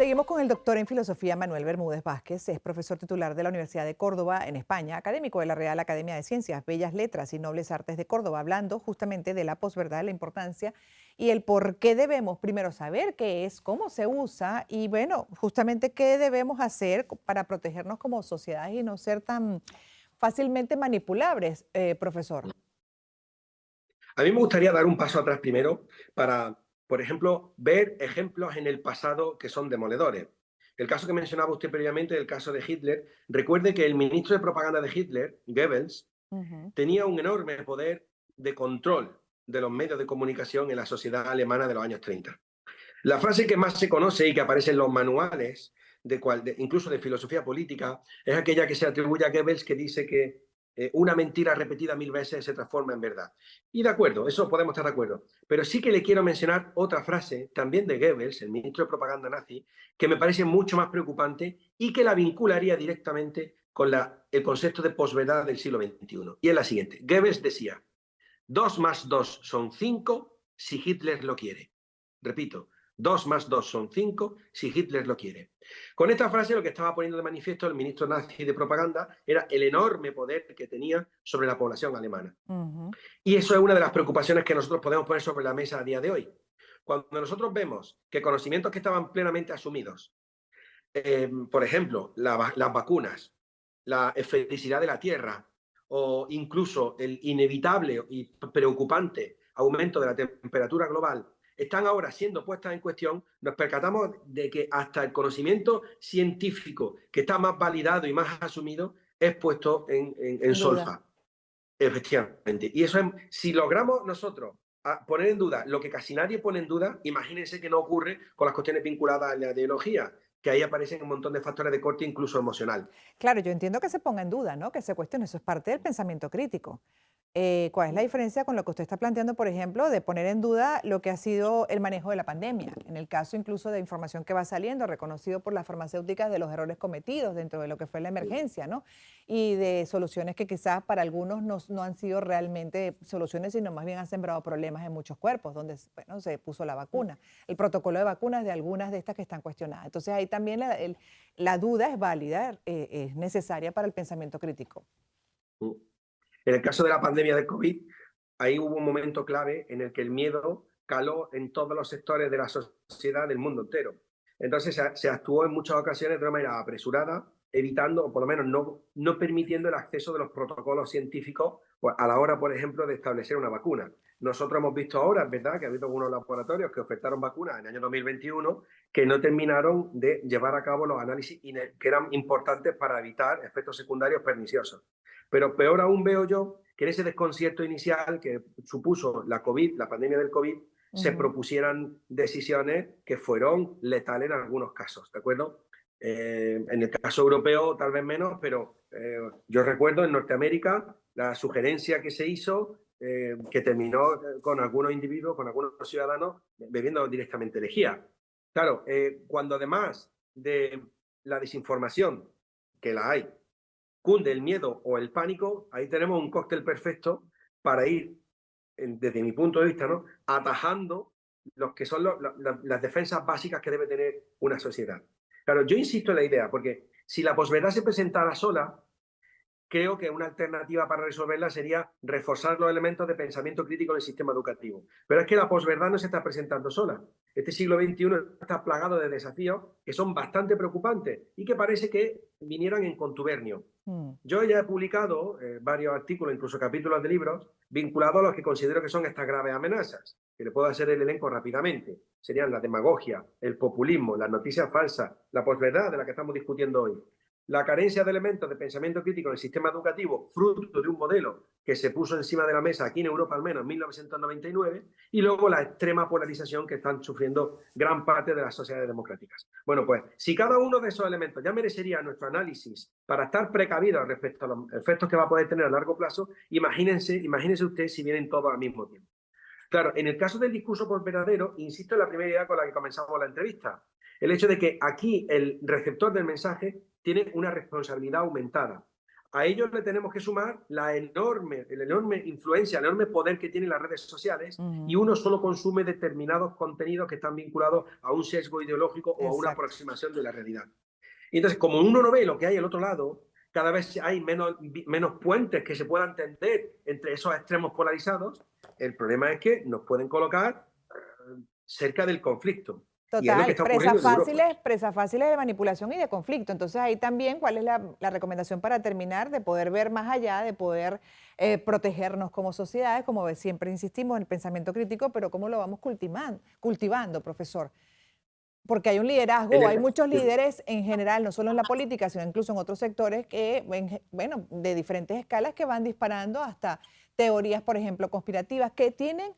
Seguimos con el doctor en filosofía Manuel Bermúdez Vázquez. Es profesor titular de la Universidad de Córdoba en España, académico de la Real Academia de Ciencias, Bellas Letras y Nobles Artes de Córdoba, hablando justamente de la posverdad, la importancia y el por qué debemos primero saber qué es, cómo se usa y bueno, justamente qué debemos hacer para protegernos como sociedad y no ser tan fácilmente manipulables, profesor. A mí me gustaría dar un paso atrás primero para, por ejemplo, ver ejemplos en el pasado que son demoledores. El caso que mencionaba usted previamente, el caso de Hitler, recuerde que el ministro de propaganda de Hitler, Goebbels, Ujú. tenía un enorme poder de control de los medios de comunicación en la sociedad alemana de los años 30. La frase que más se conoce y que aparece en los manuales, incluso de filosofía política, es aquella que se atribuye a Goebbels que dice que una mentira repetida 1000 veces se transforma en verdad. Y de acuerdo, eso podemos estar de acuerdo. Pero sí que le quiero mencionar otra frase, también de Goebbels, el ministro de propaganda nazi, que me parece mucho más preocupante y que la vincularía directamente con el concepto de posverdad del siglo XXI. Y es la siguiente. Goebbels decía, 2 más 2 son 5 si Hitler lo quiere. Repito, 2 más 2 son 5 si Hitler lo quiere. Con esta frase lo que estaba poniendo de manifiesto el ministro nazi de propaganda era el enorme poder que tenía sobre la población alemana. Ujú. Y eso es una de las preocupaciones que nosotros podemos poner sobre la mesa a día de hoy. Cuando nosotros vemos que conocimientos que estaban plenamente asumidos, por ejemplo, las vacunas, la esfericidad de la Tierra o incluso el inevitable y preocupante aumento de la temperatura global están ahora siendo puestas en cuestión, nos percatamos de que hasta el conocimiento científico que está más validado y más asumido es puesto en Sin duda. solfa. Efectivamente. Y eso es, si logramos nosotros poner en duda lo que casi nadie pone en duda, imagínense que no ocurre con las cuestiones vinculadas a la ideología, que ahí aparecen un montón de factores de corte incluso emocional. Claro, yo entiendo que se ponga en duda, ¿no? Que se cuestione, eso es parte del pensamiento crítico. ¿Cuál es la diferencia con lo que usted está planteando, por ejemplo, de poner en duda lo que ha sido el manejo de la pandemia? En el caso incluso de información que va saliendo, reconocido por las farmacéuticas de los errores cometidos dentro de lo que fue la emergencia, ¿no? Y de soluciones que quizás para algunos no han sido realmente soluciones, sino más bien han sembrado problemas en muchos cuerpos, donde, bueno, se puso la vacuna, el protocolo de vacunas de algunas de estas que están cuestionadas. Entonces ahí también la duda es válida, es necesaria para el pensamiento crítico. En el caso de la pandemia de COVID, ahí hubo un momento clave en el que el miedo caló en todos los sectores de la sociedad del mundo entero. Entonces se actuó en muchas ocasiones de una manera apresurada, evitando, o por lo menos no permitiendo el acceso de los protocolos científicos pues, a la hora, por ejemplo, de establecer una vacuna. Nosotros hemos visto ahora, es verdad, que ha habido algunos laboratorios que ofertaron vacunas en el año 2021 que no terminaron de llevar a cabo los análisis que eran importantes para evitar efectos secundarios perniciosos. Pero peor aún veo yo que en ese desconcierto inicial que supuso la COVID, la pandemia del COVID, se Ujú. propusieran decisiones que fueron letales en algunos casos, ¿de acuerdo? En el caso europeo tal vez menos, pero yo recuerdo en Norteamérica la sugerencia que se hizo que terminó con algunos individuos, con algunos ciudadanos bebiendo directamente lejía. Claro, cuando además de la desinformación, que la hay, cunde el miedo o el pánico, ahí tenemos un cóctel perfecto para ir, desde mi punto de vista, ¿no? Atajando los que son las defensas básicas que debe tener una sociedad. Claro, yo insisto en la idea, porque si la posverdad se presentara sola, creo que una alternativa para resolverla sería reforzar los elementos de pensamiento crítico en el sistema educativo. Pero es que la posverdad no se está presentando sola. Este siglo XXI está plagado de desafíos que son bastante preocupantes y que parece que vinieran en contubernio. Mm. Yo ya he publicado varios artículos, incluso capítulos de libros, vinculados a los que considero que son estas graves amenazas, que le puedo hacer el elenco rápidamente. Serían la demagogia, el populismo, las noticias falsas, la posverdad de la que estamos discutiendo hoy, la carencia de elementos de pensamiento crítico en el sistema educativo, fruto de un modelo que se puso encima de la mesa aquí en Europa al menos en 1999, y luego la extrema polarización que están sufriendo gran parte de las sociedades democráticas. Bueno, pues si cada uno de esos elementos ya merecería nuestro análisis para estar precavidos respecto a los efectos que va a poder tener a largo plazo, imagínense usted si vienen todos al mismo tiempo. Claro, en el caso del discurso por verdadero, insisto en la primera idea con la que comenzamos la entrevista, el hecho de que aquí el receptor del mensaje tiene una responsabilidad aumentada. A ellos le tenemos que sumar la enorme influencia, el enorme poder que tienen las redes sociales, y Ujú. uno solo consume determinados contenidos que están vinculados a un sesgo ideológico o a una Exacto. aproximación de la realidad. Y entonces, como uno no ve lo que hay al otro lado, cada vez hay menos puentes que se puedan tender entre esos extremos polarizados. El problema es que nos pueden colocar cerca del conflicto. Y es lo que Total, está ocurriendo en Europa. presas fáciles de manipulación y de conflicto. Entonces ahí también, ¿cuál es la recomendación para terminar? De poder ver más allá, de poder protegernos como sociedades, como siempre insistimos en el pensamiento crítico, pero ¿cómo lo vamos cultivando, profesor? Porque hay un En liderazgo, hay el, muchos líderes en general, no solo en la política, sino incluso en otros sectores que, bueno, de diferentes escalas que van disparando hasta teorías, por ejemplo, conspirativas, que tienen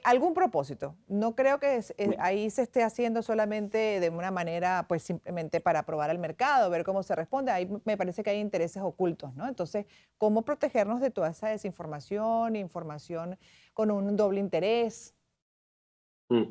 algún propósito. No creo que ahí se esté haciendo solamente de una manera, pues simplemente para probar al mercado, ver cómo se responde. Ahí me parece que hay intereses ocultos, ¿no? Entonces, ¿cómo protegernos de toda esa desinformación, información con un doble interés? Mm.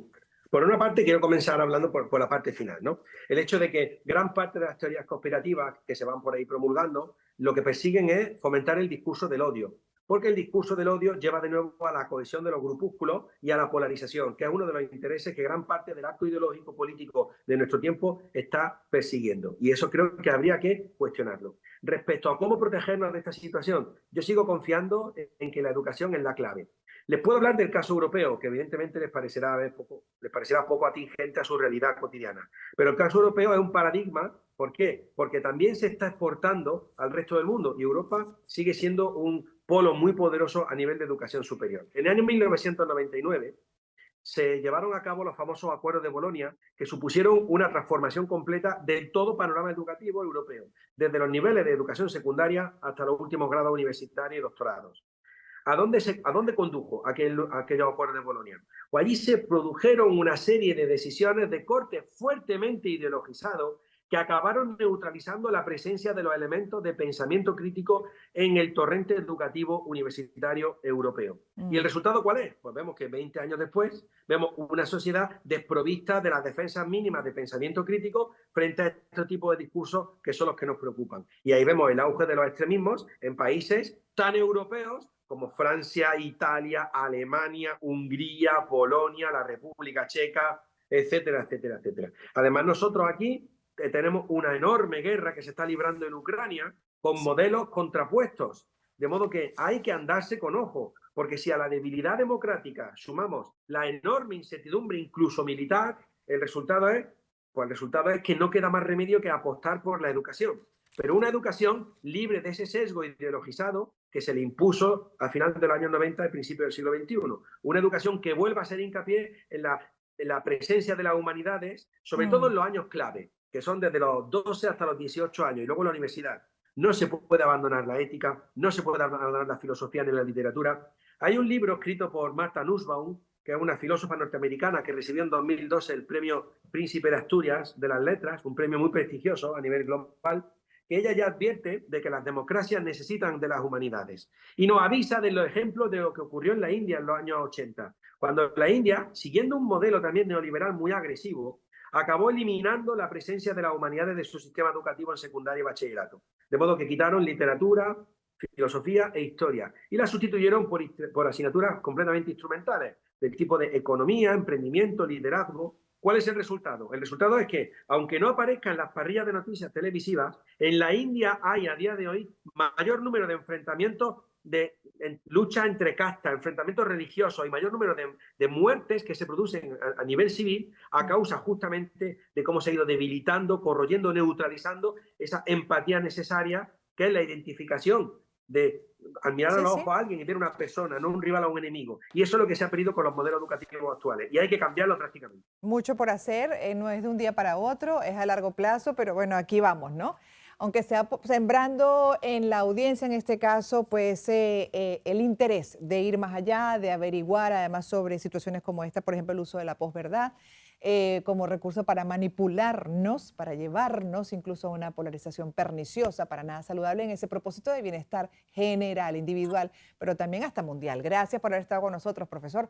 Por una parte, quiero comenzar hablando por la parte final, ¿no? El hecho de que gran parte de las teorías conspirativas que se van por ahí promulgando, lo que persiguen es fomentar el discurso del odio, porque el discurso del odio lleva de nuevo a la cohesión de los grupúsculos y a la polarización, que es uno de los intereses que gran parte del arco ideológico político de nuestro tiempo está persiguiendo. Y eso creo que habría que cuestionarlo. Respecto a cómo protegernos de esta situación, yo sigo confiando en que la educación es la clave. Les puedo hablar del caso europeo, que evidentemente les parecerá poco atingente a su realidad cotidiana. Pero el caso europeo es un paradigma. ¿Por qué? Porque también se está exportando al resto del mundo y Europa sigue siendo un polo muy poderoso a nivel de educación superior. En el año 1999 se llevaron a cabo los famosos acuerdos de Bolonia, que supusieron una transformación completa del todo panorama educativo europeo, desde los niveles de educación secundaria hasta los últimos grados universitarios y doctorados. ¿A dónde condujo aquellos acuerdos de Bolonia? Pues allí se produjeron una serie de decisiones de corte fuertemente ideologizado que acabaron neutralizando la presencia de los elementos de pensamiento crítico en el torrente educativo universitario europeo. ¿Y el Mm. resultado cuál es? Pues vemos que 20 años después vemos una sociedad desprovista de las defensas mínimas de pensamiento crítico frente a este tipo de discursos que son los que nos preocupan. Y ahí vemos el auge de los extremismos en países tan europeos como Francia, Italia, Alemania, Hungría, Polonia, la República Checa, etcétera, etcétera, etcétera. Además, nosotros aquí tenemos una enorme guerra que se está librando en Ucrania con modelos contrapuestos, de modo que hay que andarse con ojo, porque si a la debilidad democrática sumamos la enorme incertidumbre, incluso militar, el resultado es que no queda más remedio que apostar por la educación, pero una educación libre de ese sesgo ideologizado que se le impuso a finales de los años 90 y principios del siglo XXI. Una educación que vuelva a hacer hincapié en la presencia de las humanidades, sobre todo Mm. en los años clave, que son desde los 12 hasta los 18 años, y luego en la universidad. No se puede abandonar la ética, no se puede abandonar la filosofía ni la literatura. Hay un libro escrito por Martha Nussbaum, que es una filósofa norteamericana que recibió en 2012 el premio Príncipe de Asturias de las Letras, un premio muy prestigioso a nivel global, que ella ya advierte de que las democracias necesitan de las humanidades y nos avisa de los ejemplos de lo que ocurrió en la India en los años 80, cuando la India, siguiendo un modelo también neoliberal muy agresivo, acabó eliminando la presencia de las humanidades de su sistema educativo en secundaria y bachillerato. De modo que quitaron literatura, filosofía e historia y la sustituyeron por asignaturas completamente instrumentales, del tipo de economía, emprendimiento, liderazgo. ¿Cuál es el resultado? El resultado es que, aunque no aparezca en las parrillas de noticias televisivas, en la India hay a día de hoy mayor número de enfrentamientos de lucha entre castas, enfrentamientos religiosos y mayor número de muertes que se producen a nivel civil a causa justamente de cómo se ha ido debilitando, corroyendo, neutralizando esa empatía necesaria que es la identificación de al mirar a Sí, los sí. ojos a alguien y ver una persona, no un rival o un enemigo. Y eso es lo que se ha perdido con los modelos educativos actuales. Y hay que cambiarlo drásticamente. Mucho por hacer, no es de un día para otro, es a largo plazo, pero bueno, aquí vamos, ¿no? Aunque sea sembrando en la audiencia, en este caso, pues el interés de ir más allá, de averiguar además sobre situaciones como esta, por ejemplo, el uso de la posverdad como recurso para manipularnos, para llevarnos incluso a una polarización perniciosa, para nada saludable en ese propósito de bienestar general, individual, pero también hasta mundial. Gracias por haber estado con nosotros, profesor.